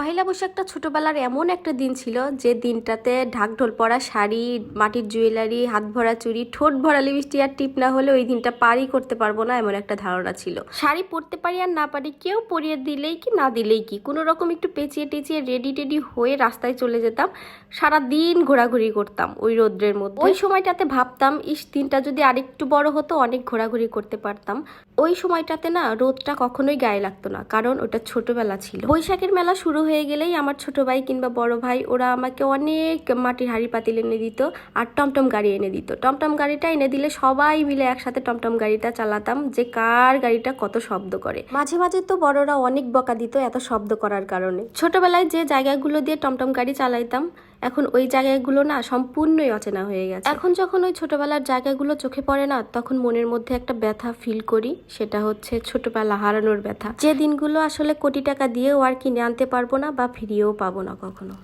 পহেলা বৈশাখটা ছোটবেলার এমন একটা দিন ছিল যে দিনটাতে ঢাকঢোল পরা শাড়ি, মাটির জুয়েলারি, হাত ভরা চুড়ি, ঠোঁট ভরা লিপস্টিক আর টিপ না হলে ওই দিনটা পারই করতে পারবো না, এমন একটা ধারণা ছিল। শাড়ি পরতে পারি আর না পারি, কেউ পরিয়ে দিলেই কি না দিলেই কি, কোনো রকম একটু পেঁচিয়ে টেঁচিয়ে রেডি টেডি হয়ে রাস্তায় চলে যেতাম। সারা দিন ঘোরাঘুরি করতাম ওই রোদ্রের মধ্যে। ওই সময়টাতে ভাবতাম, ইস দিনটা যদি আরেকটু বড় হতো, অনেক ঘোরাঘুরি করতে পারতাম। ওই সময়টাতে না রোদটা কখনোই গায়ে লাগতো না, কারণ ওটা ছোটবেলা ছিল। বৈশাখের মেলা শুরু হয়ে গেলেই আমার ছোট ভাই কিংবা বড় ভাই ওরা আমাকে অনেক মাটির হাঁড়ি পাতিল এনে দিত আর টমটম গাড়ি এনে দিত। টমটম গাড়িটা এনে দিলে সবাই মিলে একসাথে টমটম গাড়িটা চালাতাম, যে কার গাড়িটা কত শব্দ করে। মাঝে মাঝে তো বড়রা অনেক বকা দিত এত শব্দ করার কারণে। ছোটবেলায় যে জায়গাগুলো দিয়ে টমটম গাড়ি চালাইতাম, এখন ওই জায়গাগুলো না সম্পূর্ণই অচেনা হয়ে গেছে। এখন যখন ওই ছোটবেলার জায়গাগুলো চোখে পড়ে না, তখন মনের মধ্যে একটা ব্যথা ফিল করি, সেটা হচ্ছে ছোটবেলা হারানোর ব্যথা। যে দিনগুলো আসলে কোটি টাকা দিয়েও আর কিনে আনতে পারবো না বা ফিরিয়েও পাবো না কখনো।